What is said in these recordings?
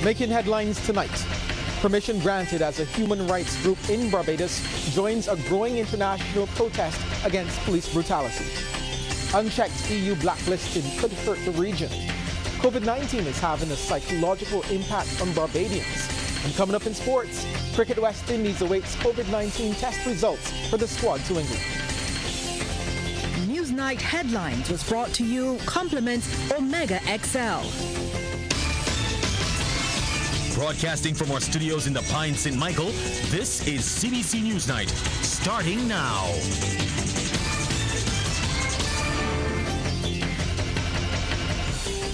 Making headlines tonight. Permission granted as a human rights group in Barbados joins a growing international protest against police brutality. Unchecked EU blacklisting could hurt the region. COVID-19 is having a psychological impact on Barbadians. And coming up in sports, Cricket West Indies awaits COVID-19 test results for the squad to England. Newsnight Headlines was brought to you compliments Omega XL. Broadcasting from our studios in the Pine St. Michael, this is CBC Newsnight, starting now.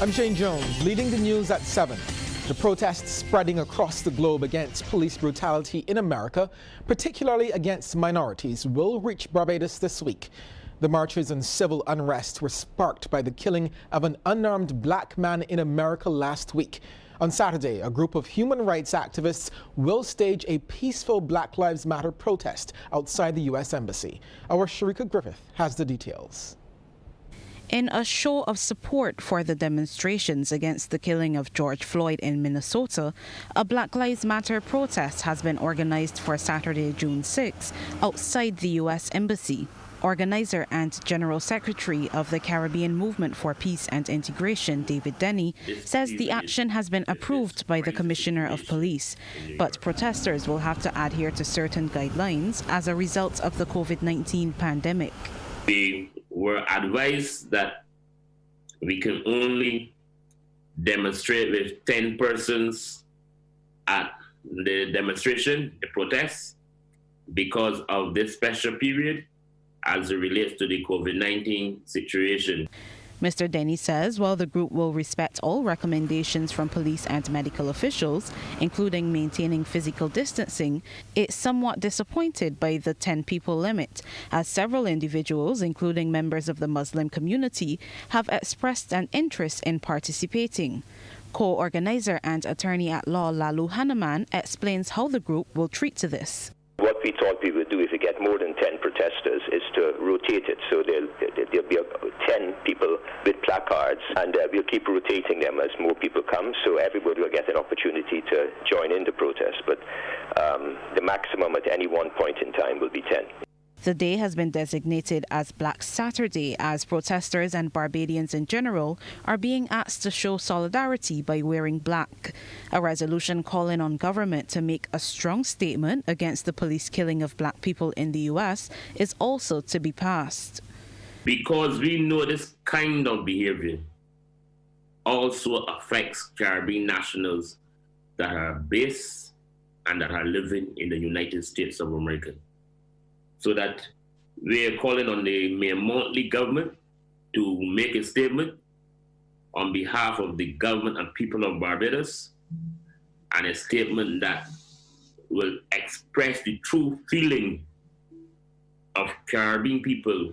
I'm Shane Jones, leading the news at 7. The protests spreading across the globe against police brutality in America, particularly against minorities, will reach Barbados this week. The marches and civil unrest were sparked by the killing of an unarmed black man in America last week. On Saturday, a group of human rights activists will stage a peaceful Black Lives Matter protest outside the U.S. Embassy. Our Sharika Griffith has the details. In a show of support for the demonstrations against the killing of George Floyd in Minnesota, a Black Lives Matter protest has been organized for Saturday, June 6, outside the U.S. Embassy. Organizer and General Secretary of the Caribbean Movement for Peace and Integration, David Denny, says the action has been approved by the Commissioner of Police, but protesters will have to adhere to certain guidelines as a result of the COVID-19 pandemic. We were advised that we can only demonstrate with 10 persons at the demonstration, the protest, because of this special period as it relates to the COVID-19 situation. Mr. Denny says while the group will respect all recommendations from police and medical officials, including maintaining physical distancing, it's somewhat disappointed by the 10-people limit, as several individuals, including members of the Muslim community, have expressed an interest in participating. Co-organizer and attorney-at-law Lalu Hanuman explains how the group will treat to this. What we thought we would do if we get more than 10 protesters is to rotate it. So there'll be 10 people with placards, and we'll keep rotating them as more people come, so everybody will get an opportunity to join in the protest. But the maximum at any one point in time will be 10. The day has been designated as Black Saturday as protesters and Barbadians in general are being asked to show solidarity by wearing black. A resolution calling on government to make a strong statement against the police killing of black people in the U.S. is also to be passed. Because we know this kind of behavior also affects Caribbean nationals that are based and that are living in the United States of America. So that we are calling on the Mayor Montley government to make a statement on behalf of the government and people of Barbados, and a statement that will express the true feeling of Caribbean people.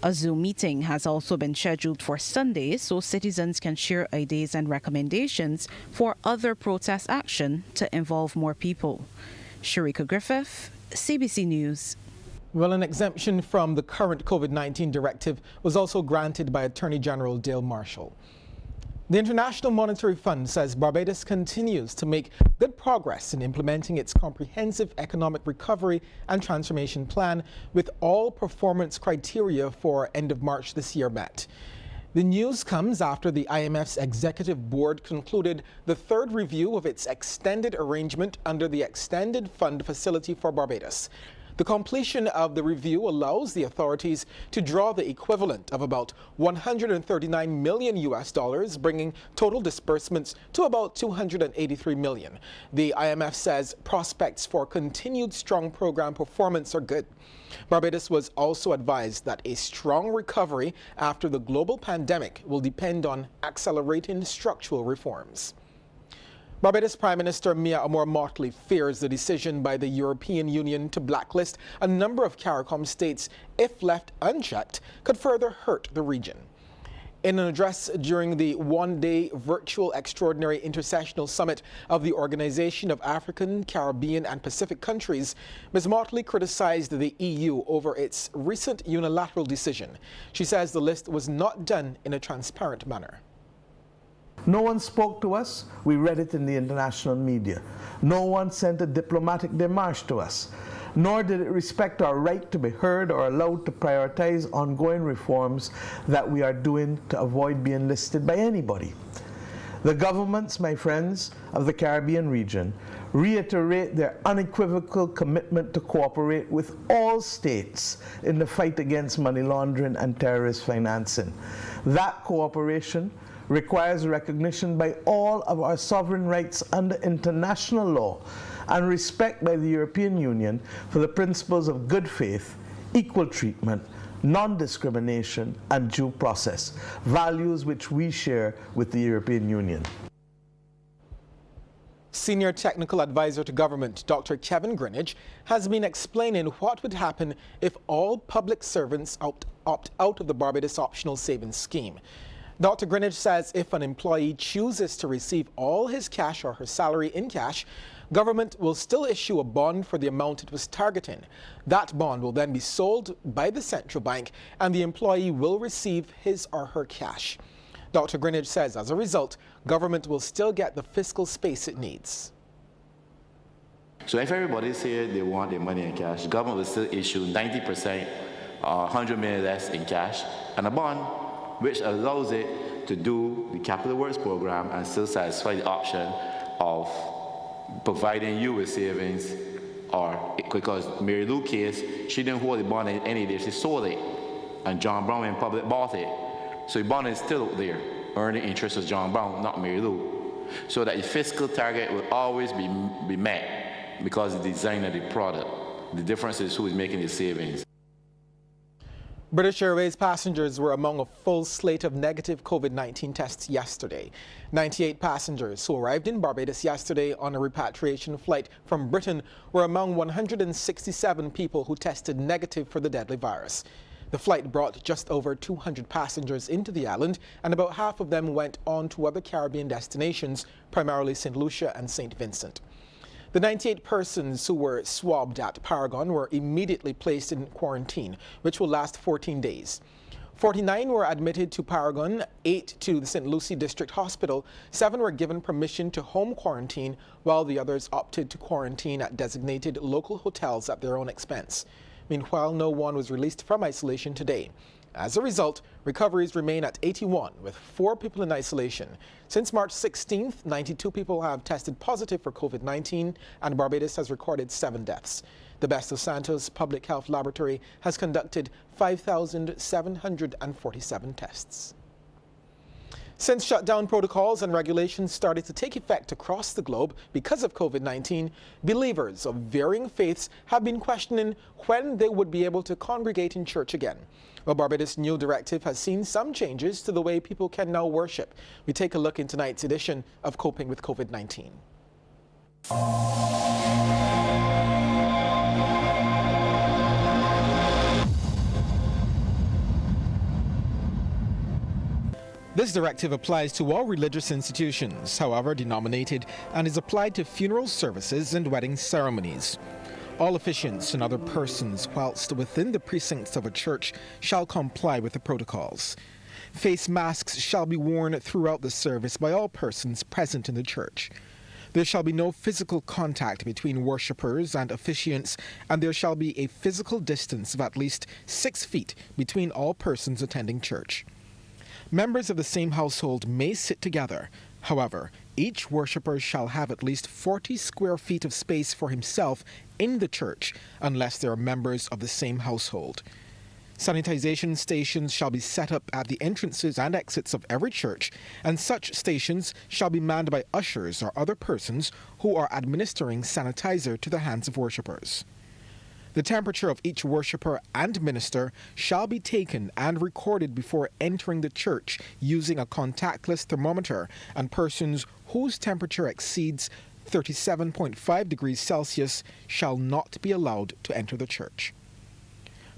A Zoom meeting has also been scheduled for Sunday so citizens can share ideas and recommendations for other protest action to involve more people. Sharika Griffith, CBC News. Well, an exemption from the current COVID-19 directive was also granted by Attorney General Dale Marshall. The International Monetary Fund says Barbados continues to make good progress in implementing its comprehensive economic recovery and transformation plan, with all performance criteria for end of March this year met. The news comes after the IMF's Executive Board concluded the third review of its extended arrangement under the Extended Fund Facility for Barbados. The completion of the review allows the authorities to draw the equivalent of about $139 million, bringing total disbursements to about $283 million. The IMF says prospects for continued strong program performance are good. Barbados was also advised that a strong recovery after the global pandemic will depend on accelerating structural reforms. Barbados Prime Minister Mia Motley fears the decision by the European Union to blacklist a number of CARICOM states, if left unchecked, could further hurt the region. In an address during the one-day virtual extraordinary intersessional summit of the Organization of African, Caribbean and Pacific Countries, Ms. Motley criticized the EU over its recent unilateral decision. She says the list was not done in a transparent manner. No one spoke to us. We read it in the international media. No one sent a diplomatic démarche to us, nor did it respect our right to be heard or allowed to prioritize ongoing reforms that we are doing to avoid being listed by anybody. The governments, my friends, of the Caribbean region reiterate their unequivocal commitment to cooperate with all states in the fight against money laundering and terrorist financing. That cooperation requires recognition by all of our sovereign rights under international law and respect by the European Union for the principles of good faith, equal treatment, non-discrimination, and due process, values which we share with the European Union. Senior Technical Advisor to Government, Dr. Kevin Greenidge, has been explaining what would happen if all public servants opt out of the Barbados Optional Savings Scheme. Dr. Greenidge says if an employee chooses to receive all his cash or her salary in cash, government will still issue a bond for the amount it was targeting. That bond will then be sold by the central bank and the employee will receive his or her cash. Dr. Greenidge says as a result, government will still get the fiscal space it needs. So if everybody said they want their money in cash, government will still issue 90%, 100 million less in cash, and a bond which allows it to do the capital works program and still satisfy the option of providing you with savings, or because Mary Lou case, she didn't hold the bond in any day, she sold it, and John Brown in public bought it. So the bond is still out there, earning interest as John Brown, not Mary Lou. So that the fiscal target will always be met because of the design of the product. The difference is who is making the savings. British Airways passengers were among a full slate of negative COVID-19 tests yesterday. 98 passengers who arrived in Barbados yesterday on a repatriation flight from Britain were among 167 people who tested negative for the deadly virus. The flight brought just over 200 passengers into the island, and about half of them went on to other Caribbean destinations, primarily St. Lucia and St. Vincent. The 98 persons who were swabbed at Paragon were immediately placed in quarantine, which will last 14 days. 49 were admitted to Paragon, 8 to the St. Lucie District Hospital, 7 were given permission to home quarantine, while the others opted to quarantine at designated local hotels at their own expense. Meanwhile, no one was released from isolation today. As a result, recoveries remain at 81, with 4 people in isolation. Since March 16th, 92 people have tested positive for COVID-19, and Barbados has recorded 7 deaths. The Best of Santos Public Health Laboratory has conducted 5,747 tests. Since shutdown protocols and regulations started to take effect across the globe because of COVID-19, believers of varying faiths have been questioning when they would be able to congregate in church again. Well, Barbados' new directive has seen some changes to the way people can now worship. We take a look in tonight's edition of Coping with COVID-19. This directive applies to all religious institutions, however denominated, and is applied to funeral services and wedding ceremonies. All officiants and other persons whilst within the precincts of a church shall comply with the protocols. Face masks shall be worn throughout the service by all persons present in the church. There shall be no physical contact between worshippers and officiants, and there shall be a physical distance of at least 6 feet between all persons attending church. Members of the same household may sit together. However, each worshipper shall have at least 40 square feet of space for himself in the church, unless they are members of the same household. Sanitization stations shall be set up at the entrances and exits of every church, and such stations shall be manned by ushers or other persons who are administering sanitizer to the hands of worshippers. The temperature of each worshipper and minister shall be taken and recorded before entering the church using a contactless thermometer, and persons whose temperature exceeds 37.5 degrees Celsius shall not be allowed to enter the church.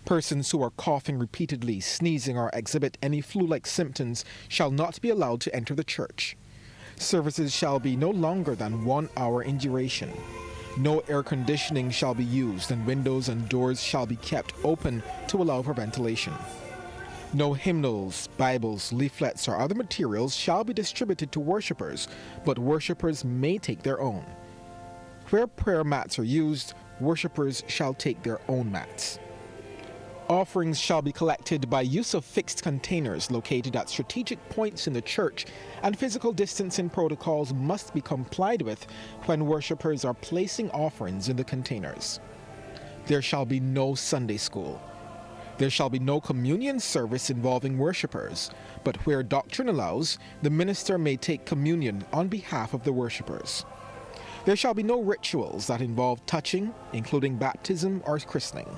Persons who are coughing repeatedly, sneezing, or exhibit any flu-like symptoms shall not be allowed to enter the church. Services shall be no longer than 1 hour in duration. No air conditioning shall be used, and windows and doors shall be kept open to allow for ventilation. No hymnals, Bibles, leaflets, or other materials shall be distributed to worshippers, but worshippers may take their own. Where prayer mats are used, worshippers shall take their own mats. Offerings shall be collected by use of fixed containers located at strategic points in the church, and physical distancing protocols must be complied with when worshippers are placing offerings in the containers. There shall be no Sunday school. There shall be no communion service involving worshippers, but where doctrine allows, the minister may take communion on behalf of the worshippers. There shall be no rituals that involve touching, including baptism or christening.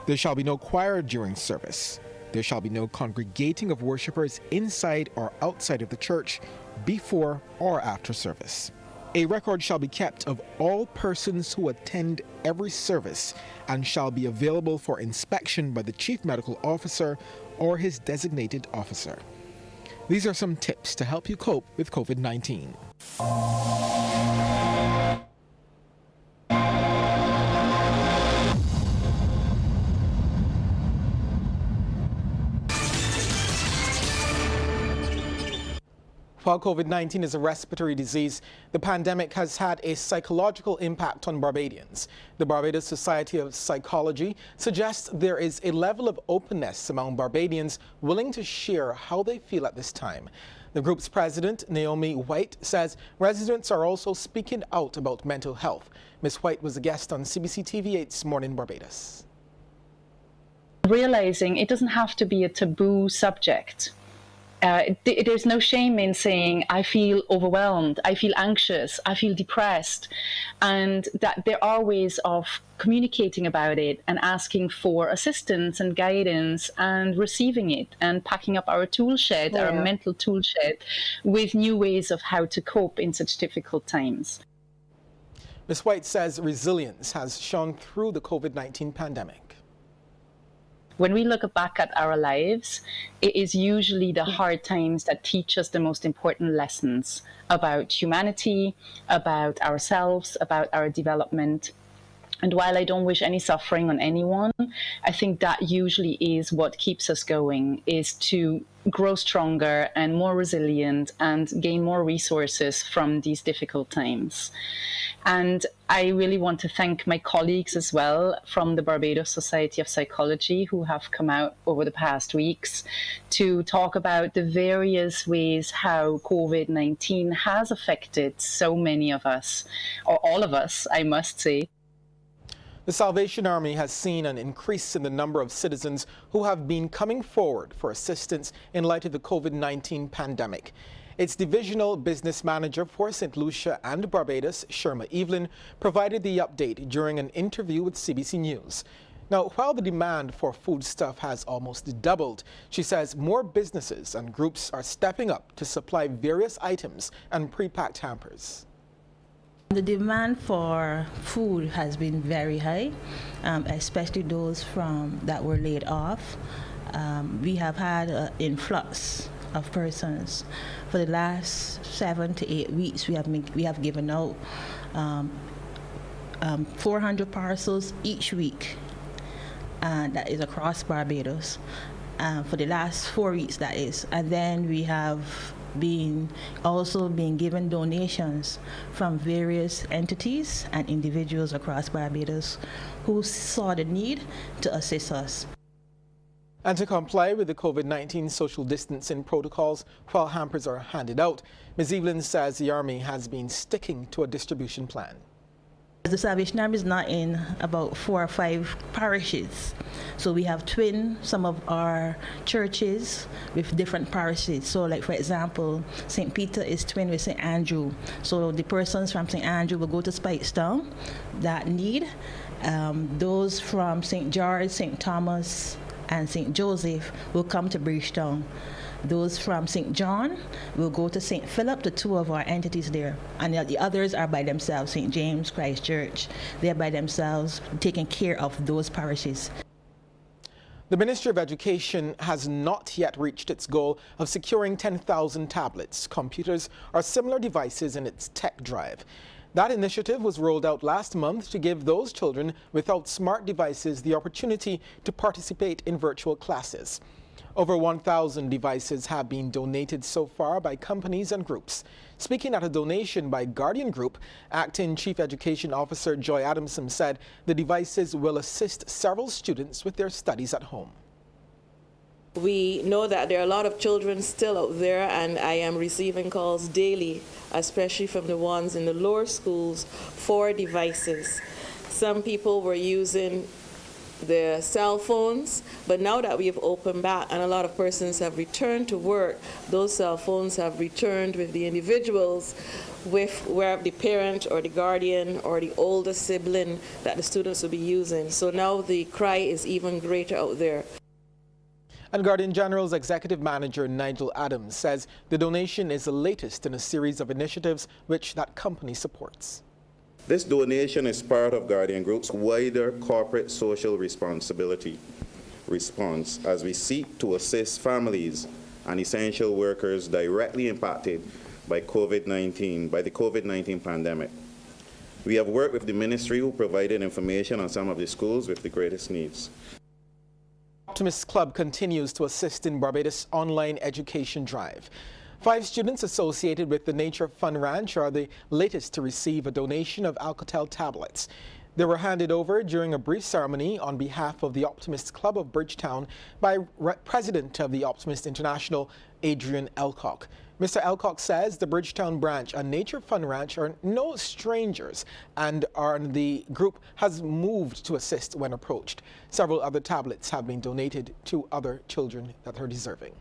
There shall be no choir during service. There shall be no congregating of worshippers inside or outside of the church before or after service. A record shall be kept of all persons who attend every service and shall be available for inspection by the Chief Medical Officer or his designated officer. These are some tips to help you cope with COVID-19. While COVID-19 is a respiratory disease, the pandemic has had a psychological impact on Barbadians. The Barbados Society of Psychology suggests there is a level of openness among Barbadians willing to share how they feel at this time. The group's president, Naomi White, says residents are also speaking out about mental health. Ms. White was a guest on CBC TV8's Morning Barbados. Realizing it doesn't have to be a taboo subject. There's no shame in saying, I feel overwhelmed, I feel anxious, I feel depressed, and that there are ways of communicating about it and asking for assistance and guidance and receiving it and packing up our tool shed, our mental tool shed, with new ways of how to cope in such difficult times. Ms. White says resilience has shone through the COVID-19 pandemic. When we look back at our lives, it is usually the hard times that teach us the most important lessons about humanity, about ourselves, about our development. And while I don't wish any suffering on anyone, I think that usually is what keeps us going, is to grow stronger and more resilient and gain more resources from these difficult times. And I really want to thank my colleagues as well from the Barbados Society of Psychology who have come out over the past weeks to talk about the various ways how COVID-19 has affected so many of us, or all of us, I must say. The Salvation Army has seen an increase in the number of citizens who have been coming forward for assistance in light of the COVID-19 pandemic. Its divisional business manager for St. Lucia and Barbados, Sherma Evelyn, provided the update during an interview with CBC News. Now, while the demand for foodstuff has almost doubled, she says more businesses and groups are stepping up to supply various items and pre-packed hampers. The demand for food has been very high, especially those that were laid off. We have had an influx of persons. For the last 7 to 8 weeks, we have given out 400 parcels each week, and that is across Barbados. For the last 4 weeks, that is. And then we have also been given donations from various entities and individuals across Barbados who saw the need to assist us. And to comply with the COVID-19 social distancing protocols while hampers are handed out, Ms. Evelyn says the Army has been sticking to a distribution plan. The Salvation Army is not in about 4 or 5 parishes. So we have some of our churches with different parishes. So like, for example, St. Peter is twin with St. Andrew. So the persons from St. Andrew will go to Speightstown that need. Those from St. George, St. Thomas, and St. Joseph will come to Bridgetown. Those from St. John will go to St. Philip, the 2 of our entities there. And the others are by themselves, St. James, Christ Church. They're by themselves, taking care of those parishes. The Ministry of Education has not yet reached its goal of securing 10,000 tablets, computers, or similar devices in its tech drive. That initiative was rolled out last month to give those children without smart devices the opportunity to participate in virtual classes. Over 1,000 devices have been donated so far by companies and groups. Speaking at a donation by Guardian Group, Acting Chief Education Officer Joy Adamson said the devices will assist several students with their studies at home. We know that there are a lot of children still out there, and I am receiving calls daily, especially from the ones in the lower schools, for devices. Some people were using their cell phones, but now that we have opened back and a lot of persons have returned to work, those cell phones have returned with the individuals with where the parent or the guardian or the older sibling that the students will be using. So now the cry is even greater out there. And Guardian General's Executive Manager Nigel Adams says the donation is the latest in a series of initiatives which that company supports. This donation is part of Guardian Group's wider corporate social responsibility response as we seek to assist families and essential workers directly impacted by the COVID-19 pandemic. We have worked with the ministry who provided information on some of the schools with the greatest needs. Optimist Club continues to assist in Barbados' online education drive. 5 students associated with the Nature Fun Ranch are the latest to receive a donation of Alcatel tablets. They were handed over during a brief ceremony on behalf of the Optimist Club of Bridgetown by President of the Optimist International, Adrian Elcock. Mr. Elcock says the Bridgetown branch and Nature Fun Ranch are no strangers and the group has moved to assist when approached. Several other tablets have been donated to other children that are deserving.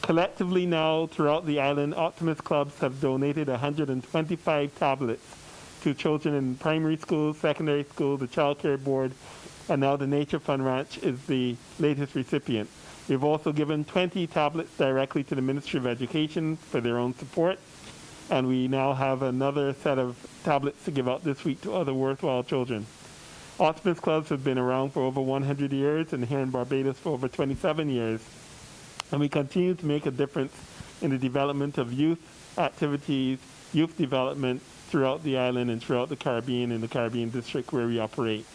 Collectively now, throughout the island, Optimist clubs have donated 125 tablets to children in primary school, secondary school, the Child Care Board, and now the Nature Fun Ranch is the latest recipient. We've also given 20 tablets directly to the Ministry of Education for their own support, and we now have another set of tablets to give out this week to other worthwhile children. Optimist clubs have been around for over 100 years and here in Barbados for over 27 years. And we continue to make a difference in the development of youth activities, youth development throughout the island and throughout the Caribbean and the Caribbean district where we operate.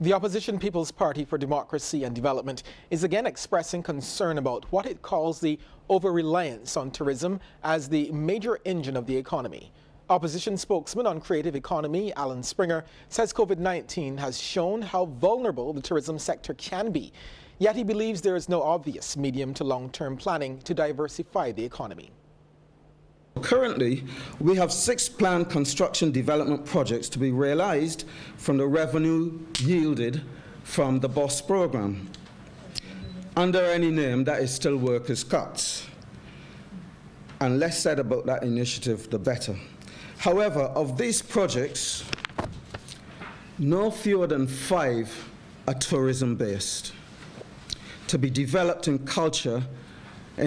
The opposition People's Party for Democracy and Development is again expressing concern about what it calls the over-reliance on tourism as the major engine of the economy. Opposition spokesman on creative economy, Alan Springer, says COVID-19 has shown how vulnerable the tourism sector can be. Yet he believes there is no obvious medium to long-term planning to diversify the economy. Currently, we have 6 planned construction development projects to be realized from the revenue yielded from the BOSS program. Under any name, that is still workers' cuts. And less said about that initiative, the better. However, of these projects, no fewer than 5 are tourism-based, to be developed in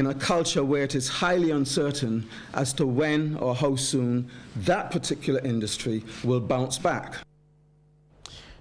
a culture where it is highly uncertain as to when or how soon that particular industry will bounce back.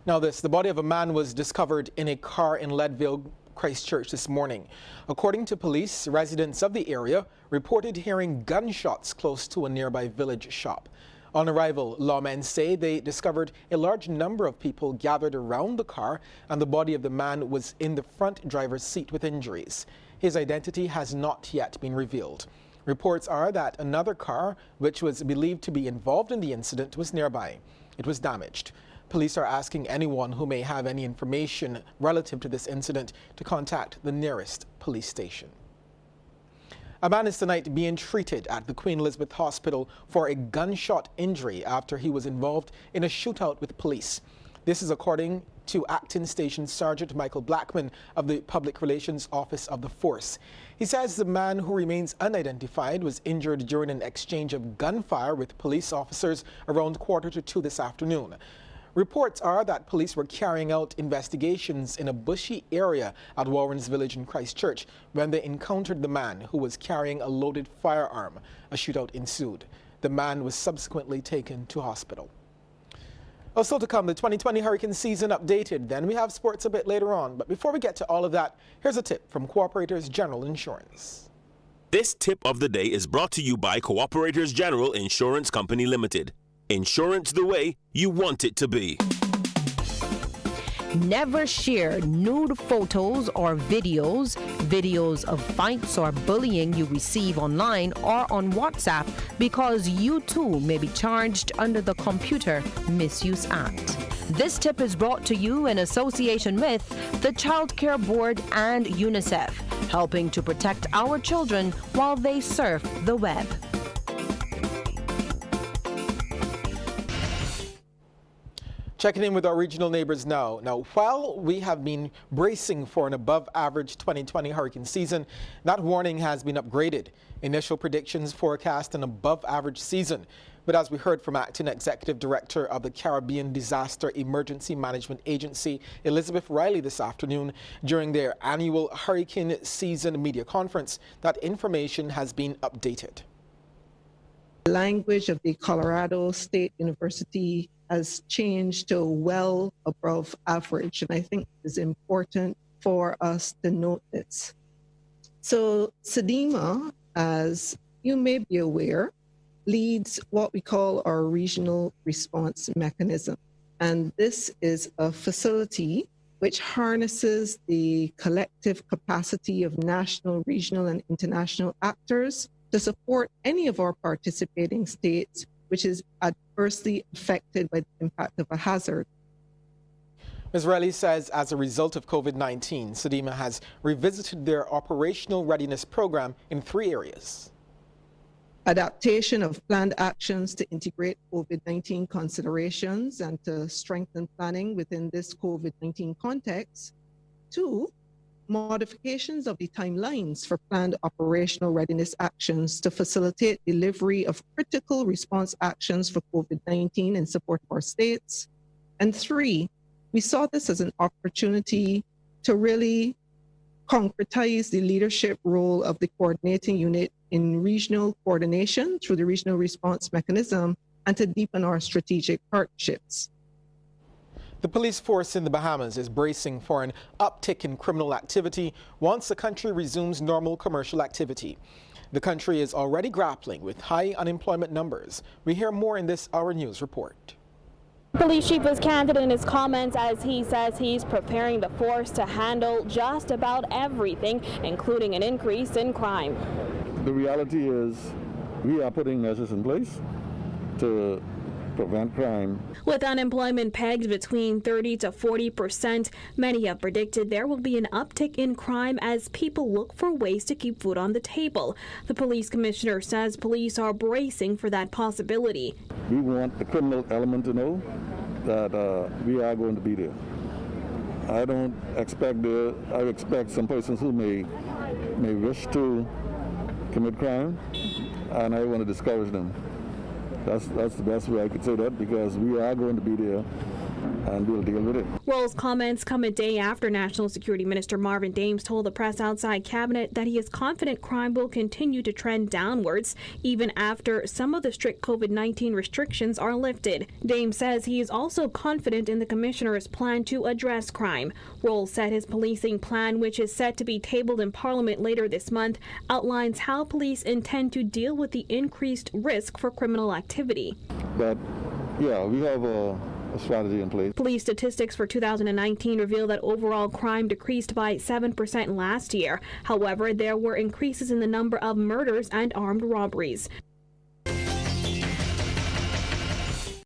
Now the body of a man was discovered in a car in Leadville, Christchurch this morning. According to police, residents of the area reported hearing gunshots close to a nearby village shop. On arrival, lawmen say they discovered a large number of people gathered around the car and the body of the man was in the front driver's seat with injuries. His identity has not yet been revealed. Reports are that another car, which was believed to be involved in the incident, was nearby. It was damaged. Police are asking anyone who may have any information relative to this incident to contact the nearest police station. A man is tonight being treated at the Queen Elizabeth Hospital for a gunshot injury after he was involved in a shootout with police. This is according to Acting Station Sergeant Michael Blackman of the Public Relations Office of the Force. He says the man, who remains unidentified, was injured during an exchange of gunfire with police officers around 1:45 this afternoon. Reports are that police were carrying out investigations in a bushy area at Warren's Village in Christchurch when they encountered the man, who was carrying a loaded firearm. A shootout ensued. The man was subsequently taken to hospital. Also to come, the 2020 hurricane season updated. Then we have sports a bit later on. But before we get to all of that, here's a tip from Cooperators General Insurance. This tip of the day is brought to you by Cooperators General Insurance Company Limited. Insurance the way you want it to be. Never share nude photos or videos of fights or bullying you receive online or on WhatsApp, because you too may be charged under the Computer Misuse Act. This tip is brought to you in association with the Child Care Board and UNICEF, helping to protect our children while they surf the web. Checking in with our regional neighbors now. Now, while we have been bracing for an above-average 2020 hurricane season, that warning has been upgraded. Initial predictions forecast an above-average season. But as we heard from Acting Executive Director of the Caribbean Disaster Emergency Management Agency, Elizabeth Riley, this afternoon during their annual hurricane season media conference, that information has been updated. The language of the Colorado State University has changed to well above average, and I think it's important for us to note this. So SEDEMA, as you may be aware, leads what we call our regional response mechanism. And this is a facility which harnesses the collective capacity of national, regional, and international actors to support any of our participating states which is adversely affected by the impact of a hazard. Ms. Riley says as a result of COVID-19, SEDEMA has revisited their operational readiness program in 3 areas. Adaptation of planned actions to integrate COVID-19 considerations and to strengthen planning within this COVID-19 context. 2, modifications of the timelines for planned operational readiness actions to facilitate delivery of critical response actions for COVID-19 in support of our states. And 3, we saw this as an opportunity to really concretize the leadership role of the coordinating unit in regional coordination through the regional response mechanism and to deepen our strategic partnerships. The police force in the Bahamas is bracing for an uptick in criminal activity once the country resumes normal commercial activity. The country is already grappling with high unemployment numbers. We hear more in this Our News report. Police chief was candid in his comments as he says he's preparing the force to handle just about everything, including an increase in crime. The reality is we are putting measures in place to prevent crime. With unemployment pegged between 30% to 40%, many have predicted there will be an uptick in crime as people look for ways to keep food on the table. The police commissioner says police are bracing for that possibility. We want the criminal element to know that we are going to be there. I don't expect I expect some persons who may wish to commit crime, and I want to discourage them. That's the best way I could say that, because we are going to be there and we'll deal with it. Roll's comments come a day after National Security Minister Marvin Dames told the press outside Cabinet that he is confident crime will continue to trend downwards even after some of the strict COVID-19 restrictions are lifted. Dames says he is also confident in the commissioner's plan to address crime. Roll said his policing plan, which is set to be tabled in Parliament later this month, outlines how police intend to deal with the increased risk for criminal activity. But yeah, we have a strategy in place. Police statistics for 2019 reveal that overall crime decreased by 7% last year. However, there were increases in the number of murders and armed robberies.